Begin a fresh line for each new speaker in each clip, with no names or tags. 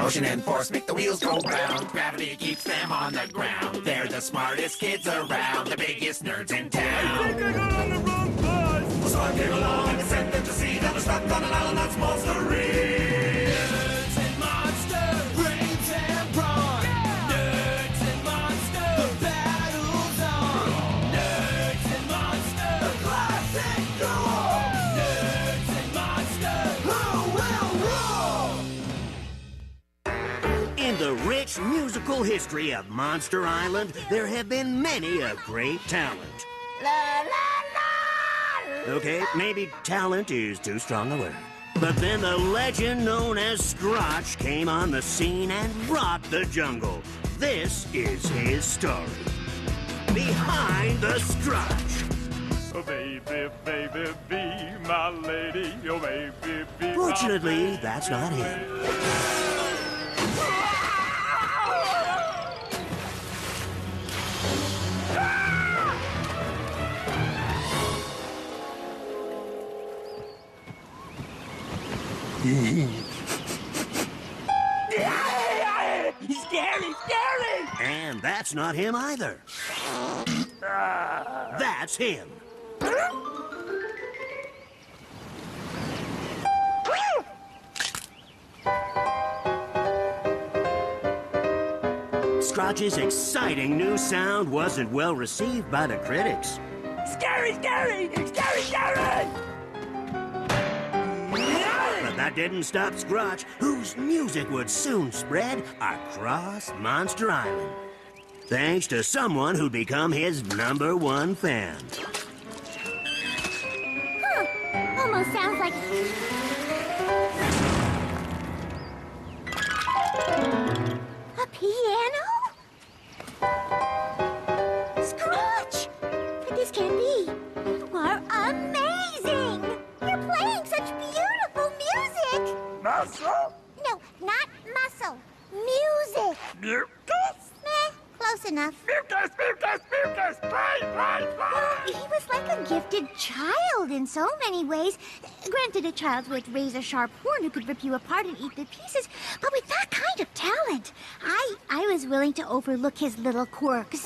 Motion and force make the wheels go round. Gravity keeps them on the ground. They're the smartest kids around, the biggest nerds in town.
I think I got on the wrong bus.
Well, so I came along and sent them to see that they're stuck on an island that's monster-y. Nerds and monsters, brains and brawn. Yeah. Nerds and monsters, the battle's on. Nerds and monsters, the classic duel. Nerds and monsters, who will rule?
In the rich musical history of Monster Island, there have been many of great talent.
La la la!
Okay, maybe talent is too strong a word. But then the legend known as Scrotch came on the scene and rocked the jungle. This is his story. Behind the Scrotch.
Oh, baby, baby, be my lady. Oh, baby, be
Fortunately, that's not him.
Scary, scary!
And that's not him either. That's him. Scrotch's exciting new sound wasn't well received by the critics.
Scary, scary! Scary, scary!
But that didn't stop Scrotch, whose music would soon spread across Monster Island. Thanks to someone who'd become his #1 fan.
Huh. Almost sounds like... a piano? Scrotch! But this can't be. You are amazing! You're playing such beautiful music!
Muscle?
No, not muscle. Music.
Mucus?
Meh, close enough.
Mucus, mucus, mucus! Play, play,
Well,
play!
he was like a gifted child in so many ways. Granted, a child with razor-sharp horn who could rip you apart and eat the pieces, but with that kind of talent, I was willing to overlook his little quirks.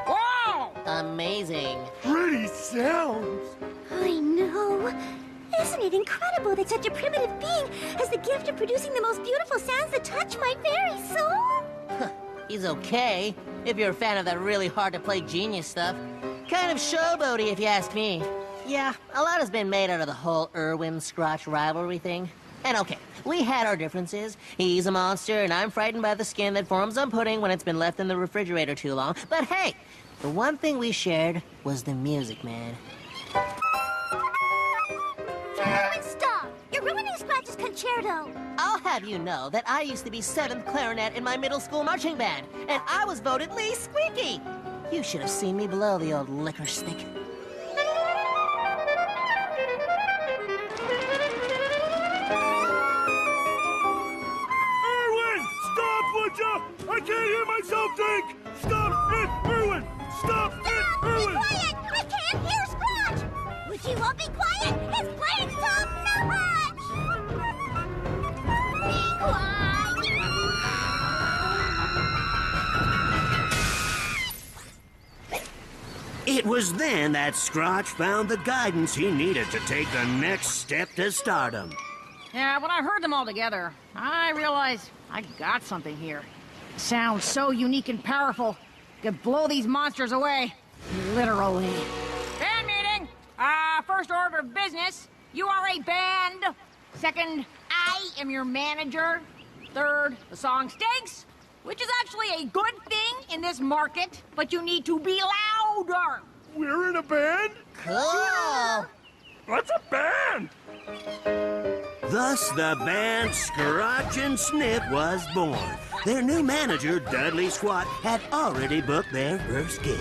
Wow! Amazing.
Pretty sounds.
I know. Isn't it incredible that such a primitive being has the gift of producing the most beautiful sounds that touch my very soul?
He's okay, if you're a fan of that really hard-to-play genius stuff. Kind of showboaty, if you ask me. Yeah, a lot has been made out of the whole Irwin-Scrotch rivalry thing. And okay, we had our differences. He's a monster, and I'm frightened by the skin that forms on pudding when it's been left in the refrigerator too long. But hey, the one thing we shared was the music, man.
Stop! You're ruining Scratch's concerto.
I'll have you know that I used to be 7th clarinet in my middle school marching band, and I was voted least squeaky. You should have seen me blow the old liquor stick.
Irwin! Stop, would ya? I can't hear myself think! Stop it, Irwin! Stop it,
Be
Irwin!
quiet! I can't hear Scratch! Would you all be quiet? It's playing so much! Be quiet!
It was then that Scrotch found the guidance he needed to take the next step to stardom.
Yeah, when I heard them all together, I realized I got something here. Sounds so unique and powerful. Could blow these monsters away. Literally. Band meeting! First order of business. You are a band. Second, I am your manager. Third, the song stinks, which is actually a good thing in this market, but you need to be louder.
We're in a band?
Cool!
What's a band?
Thus, the band Scrotch and Sniff was born. Their new manager, Dudley Squat, had already booked their first gig.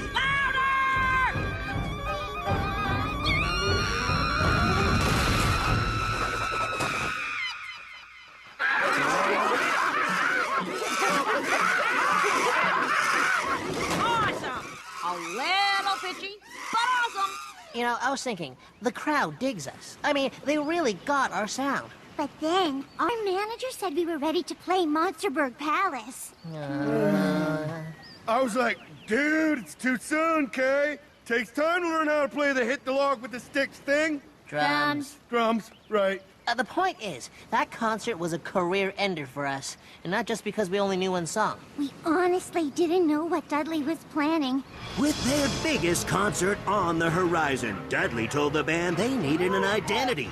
Awesome! A little pitchy, but awesome.
You know, I was thinking, the crowd digs us. I mean, they really got our sound.
But then, our manager said we were ready to play Monsterburg Palace.
I was like, dude, it's too soon, Kay. Takes time to learn how to play the hit the log with the sticks thing.
Drums.
Drums, right.
The point is, that concert was a career ender for us, and not just because we only knew one song.
We honestly didn't know what Dudley was planning.
With their biggest concert on the horizon, Dudley told the band they needed an identity.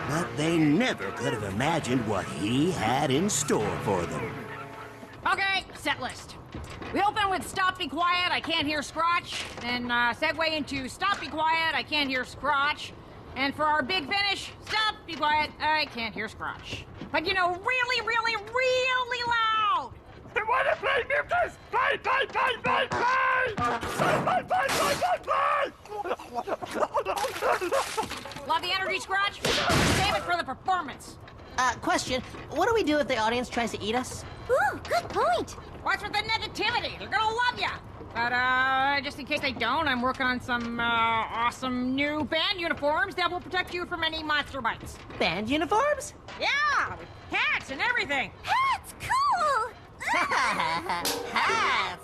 But they never could have imagined what he had in store for them.
Okay, set list. We open with Stop Be Quiet, I Can't Hear Scrotch. Then segue into Stop Be Quiet, I Can't Hear Scrotch. And for our big finish, Stop Be Quiet, I Can't Hear Scrotch. But you know, really, really, really loud!
They want to play mucus! Play, play, play, play, play! Play, play, play, play, play!
Love the energy, Scrotch? Save it for the performance.
Question, what do we do if the audience tries to eat us?
Ooh, good point.
What's with the negativity? They're gonna love ya! But, just in case they don't, I'm working on some, awesome new band uniforms that will protect you from any monster bites.
Band uniforms?
Yeah, with hats and everything.
That's cool!
Hats!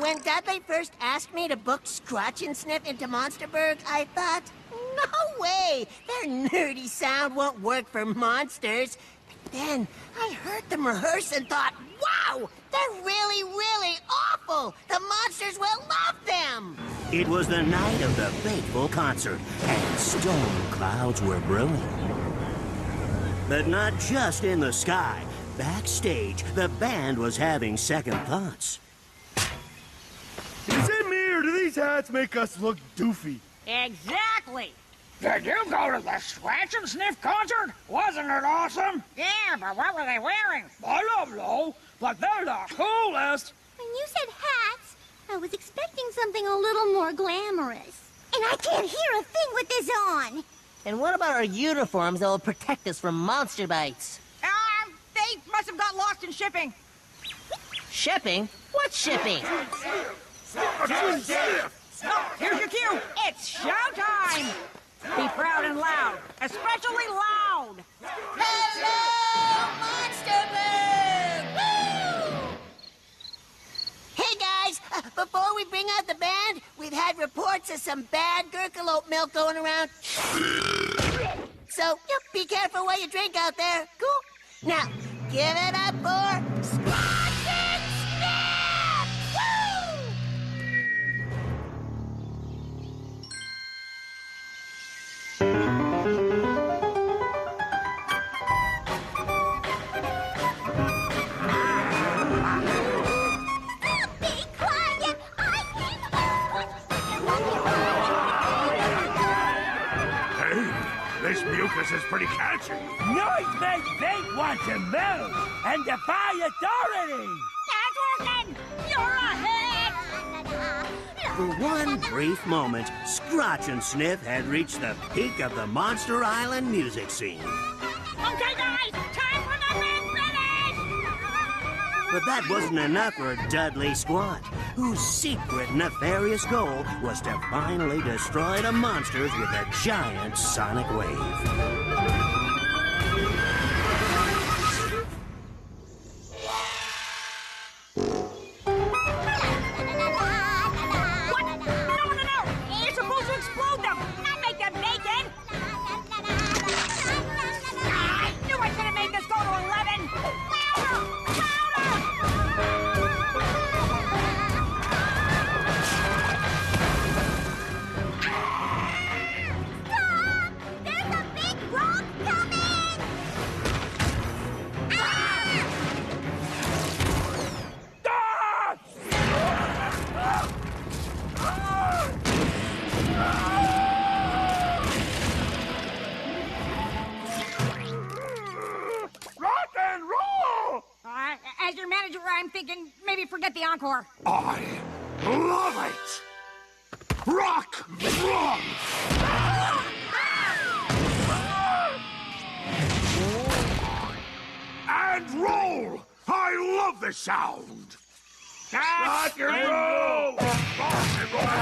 When Dudley first asked me to book Scrotch and Sniff into Monsterburg, I thought, no way! Their nerdy sound won't work for monsters. But then I heard them rehearse and thought, wow! They're really, really awful! The monsters will love them!
It was the night of the fateful concert, and storm clouds were brewing. But not just in the sky. Backstage, the band was having second thoughts.
Is it me, or do these hats make us look doofy?
Exactly.
Did you go to the Scratch and Sniff concert? Wasn't it awesome?
Yeah, but what were they wearing?
I don't know, but they're the coolest.
When you said hats, I was expecting something a little more glamorous. And I can't hear a thing with this on.
And what about our uniforms that will protect us from monster bites?
They must have got lost in shipping.
Shipping? What shipping?
Here's your cue. It's showtime. Be proud and loud, especially loud.
Hello, Monsterburg! Woo! Hey, guys, before we bring out the band, we've had reports of some bad Gurkalope milk going around. So, be careful what you drink out there. Cool? Now, give it up for Scrotch and Sniff! Woo!
Be quiet!
Hey, this mucus is pretty catchy.
Noise makes fate want to move and defy authority.
That's working. You're a hit.
For one brief moment, Scrotch and Sniff had reached the peak of the Monster Island music scene.
Okay, guys, time for the big finish.
But that wasn't enough for Dudley Squat, whose secret nefarious goal was to finally destroy the monsters with a giant sonic wave.
You're supposed to explode them, not make them naked. I knew I could have made this go to 11. Louder!
Stop! There's a big rock coming!
Rock and roll!
As your manager, I'm thinking maybe forget the encore.
I love it! Rock! Rock! And roll! I love the sound! Rock and roll! Rock and roll!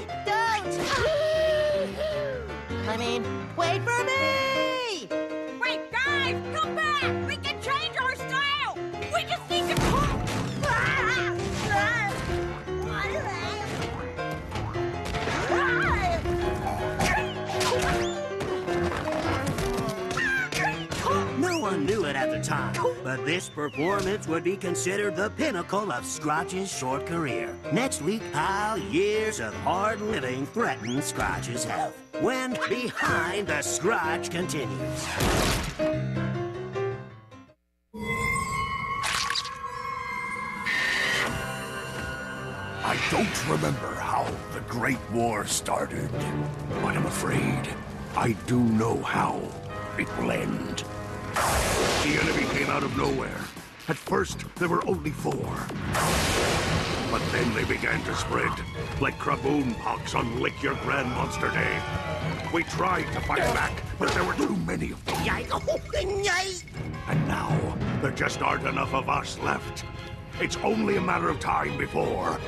Don't! I mean, wait for me!
Wait, guys, come back! We can change our style! We just need to talk!
No one knew it at the time, but this performance would be considered the pinnacle of Scrotch's short career. Next week, how years of hard living threaten Scrotch's health. When Behind the Scrotch continues.
I don't remember how the Great War started, but I'm afraid I do know how it will end. The enemy came out of nowhere. At first, there were only 4. But then they began to spread, like Kraboon pox on Lick Your Grand Monster Day. We tried to fight back, but there were too many of them. And now, there just aren't enough of us left. It's only a matter of time before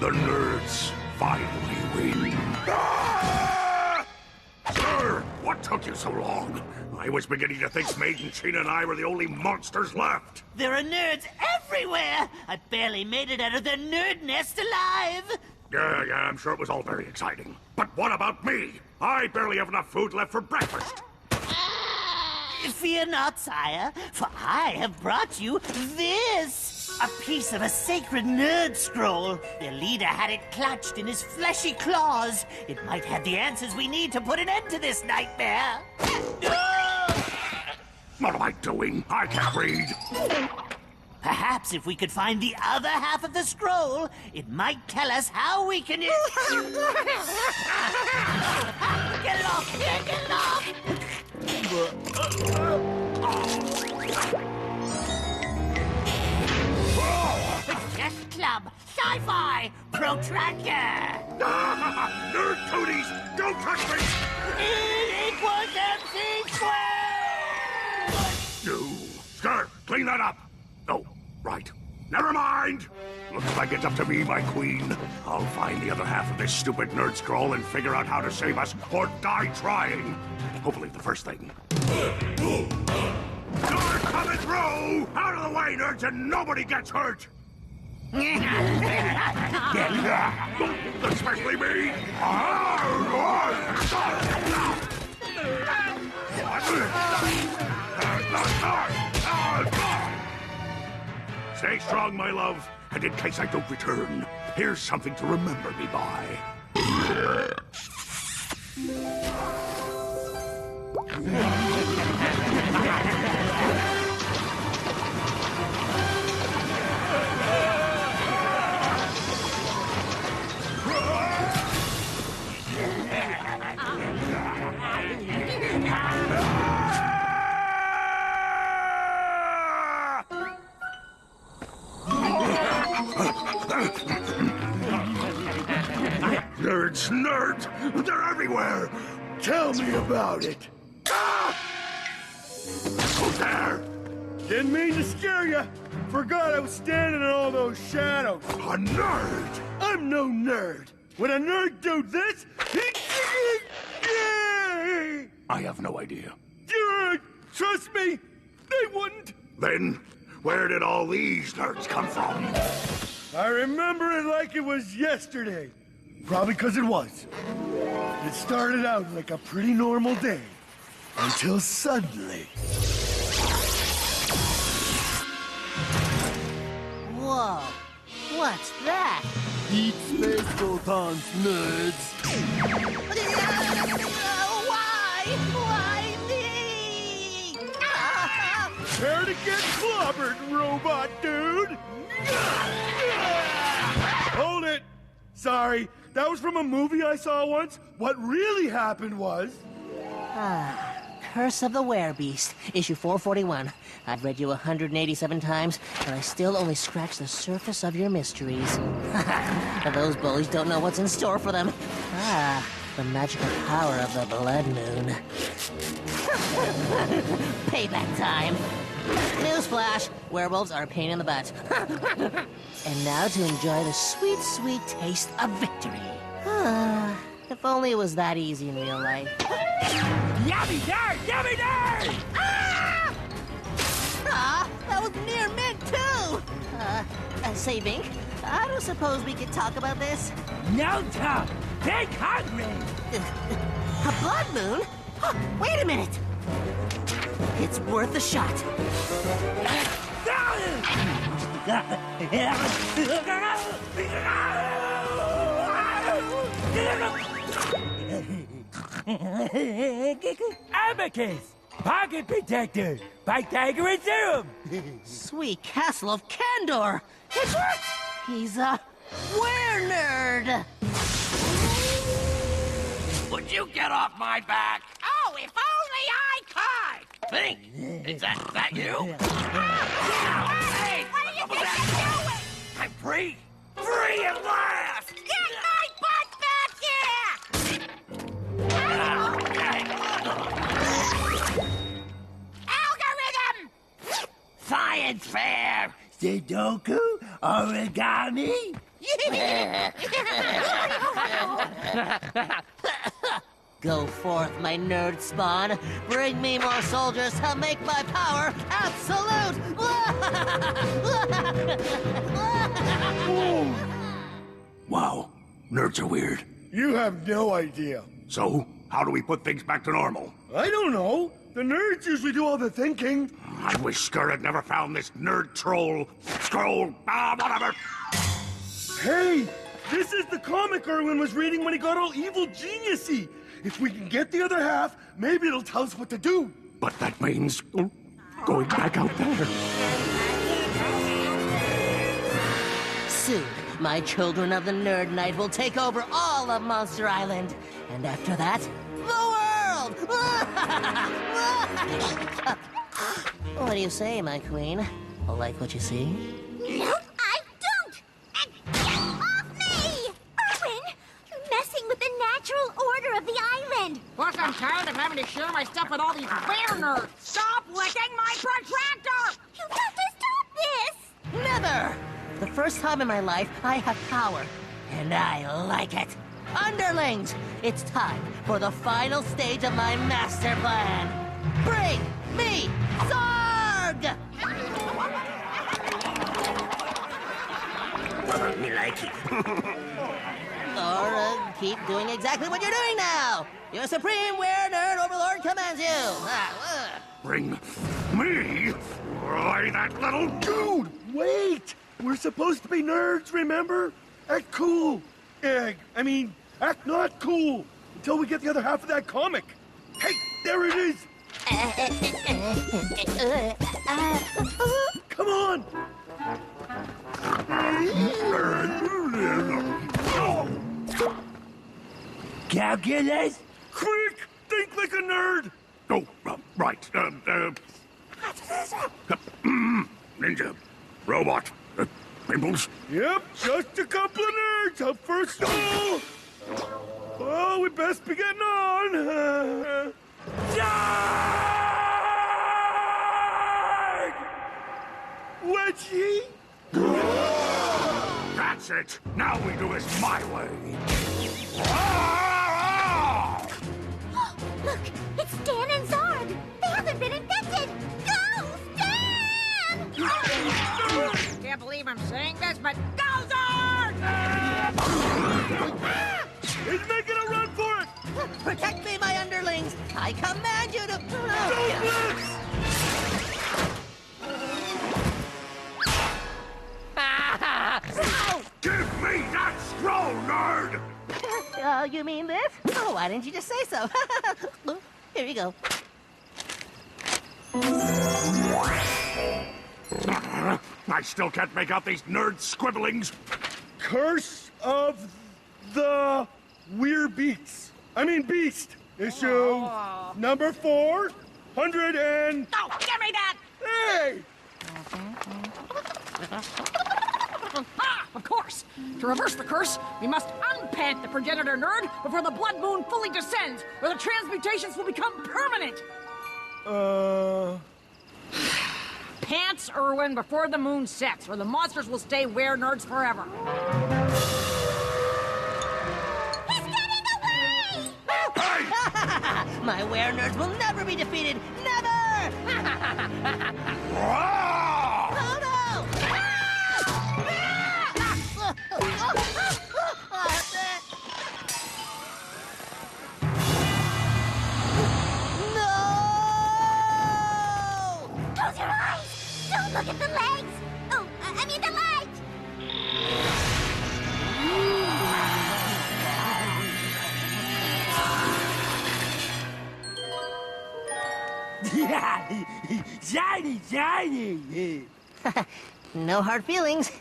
the nerds finally win. Ah! Sir, what took you so long? I was beginning to think Maiden, Sheena, and I were the only monsters left.
There are nerds everywhere! I barely made it out of the nerd nest alive!
Yeah, I'm sure it was all very exciting. But what about me? I barely have enough food left for breakfast.
Fear not, sire, for I have brought you this! A piece of a sacred nerd scroll. Their leader had it clutched in his fleshy claws. It might have the answers we need to put an end to this nightmare.
What am I doing? I can't read.
Perhaps if we could find the other half of the scroll, it might tell us how we can... Get it off! Get it off! Chess Club, Sci-Fi, Protractor!
Nerd toadies, don't touch me!
E = MC squared!
You, Skirt, clean that up. Oh, right. Never mind. Looks like it's up to me, my queen. I'll find the other half of this stupid nerd scroll and figure out how to save us or die trying. Hopefully the first thing. You're coming through! Out of the way, nerds, and nobody gets hurt! Especially me! Stay strong, my love, and in case I don't return, here's something to remember me by. Nerds! They're everywhere! Tell me about it! Ah! Who's there?
Didn't mean to scare you. Forgot I was standing in all those shadows.
A nerd!
I'm no nerd. When a nerd do this, he...
I have no idea.
Trust me, they wouldn't.
Then, where did all these nerds come from?
I remember it like it was yesterday. Probably because it was. It started out like a pretty normal day. Until suddenly...
Whoa. What's that?
Deep space photons, nerds.
Why? Why me?
Prepare to get clobbered, robot dude! Hold it! Sorry, that was from a movie I saw once. What really happened was...
Curse of the Werebeast, issue 441. I've read you 187 times, but I still only scratch the surface of your mysteries. Those bullies don't know what's in store for them. The magical power of the blood moon. Payback time. Newsflash, werewolves are a pain in the butt. And now to enjoy the sweet, sweet taste of victory. If only it was that easy in real life.
Yummy nerd! Yummy nerd!
Ah, that was near mint, too! Say, Bink, I don't suppose we could talk about this?
No talk! Big hungry!
A blood moon? Huh, wait a minute! It's worth a shot.
Abacus! Pocket protector! Pythagorean theorem!
Sweet castle of Candor! It's work! He's a were-nerd!
Would you get off my back?
Oh, if only I could!
Think, is that you? Hey,
What do you think you're doing?
I'm free! Free at last!
Get my butt back here! Algorithm!
Science fair! Sudoku? Origami?
Go forth, my nerd spawn. Bring me more soldiers to make my power absolute!
Wow, nerds are weird.
You have no idea.
So, how do we put things back to normal?
I don't know. The nerds usually do all the thinking.
I wish Scurt had never found this nerd scroll, whatever.
Hey, this is the comic Irwin was reading when he got all evil genius-y. If we can get the other half, maybe it'll tell us what to do.
But that means going back out there.
Soon, my children of the Nerd Knight will take over all of Monster Island. And after that, the world! What do you say, my queen? Like what you see?
Nope, I don't! And get off me! Irwin, you're messing with the natural order of the island.
Plus, I'm tired of having to share my stuff with all these bear nerds. Stop licking my protractor!
You have to stop this!
Never! The first time in my life, I have power. And I like it. Underlings, it's time for the final stage of my master plan. Bring me Zarg!
Me like it.
Or keep doing exactly what you're doing now. Your supreme were-nerd overlord commands you.
Bring me away that little
Dude, wait! We're supposed to be nerds, remember? Act cool. Act not cool. Until we get the other half of that comic. Hey, there it is! Come on!
Calculus?
Quick! Think like a nerd!
Oh, right. Ninja, robot, pimples.
Yep, just a couple of nerds up for a stroll! Oh, we best be getting on! Yarg! Wedgie?
That's it. Now we do this my way.
Look, it's Stan and Zarg. They haven't been infected. Go, Stan!
Can't believe I'm saying this, but go, Zard!
He's making a run for it!
Protect me, my underlings. I command you to...
Give me that scroll, nerd!
You mean this? Oh, why didn't you just say so? Here you go.
I still can't make out these nerd scribblings.
Curse of the Beast. Issue number 400 and...
No, give me that!
Hey!
Ah, of course! To reverse the curse, we must unpant the progenitor nerd before the blood moon fully descends, or the transmutations will become permanent! Pants, Irwin, before the moon sets, or the monsters will stay were nerds forever.
My were-nerds will never be defeated! Never! Oh no! No!
Close your eyes! Don't look at the legs! Oh, I mean the light!
Shiny, shiny.
No hard feelings.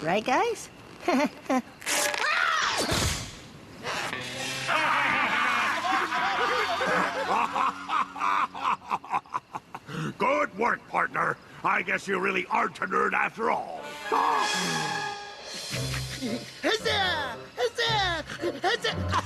Right, guys?
Good work, partner. I guess you really aren't a nerd after all.
Huzzah! Huzzah! Huzzah!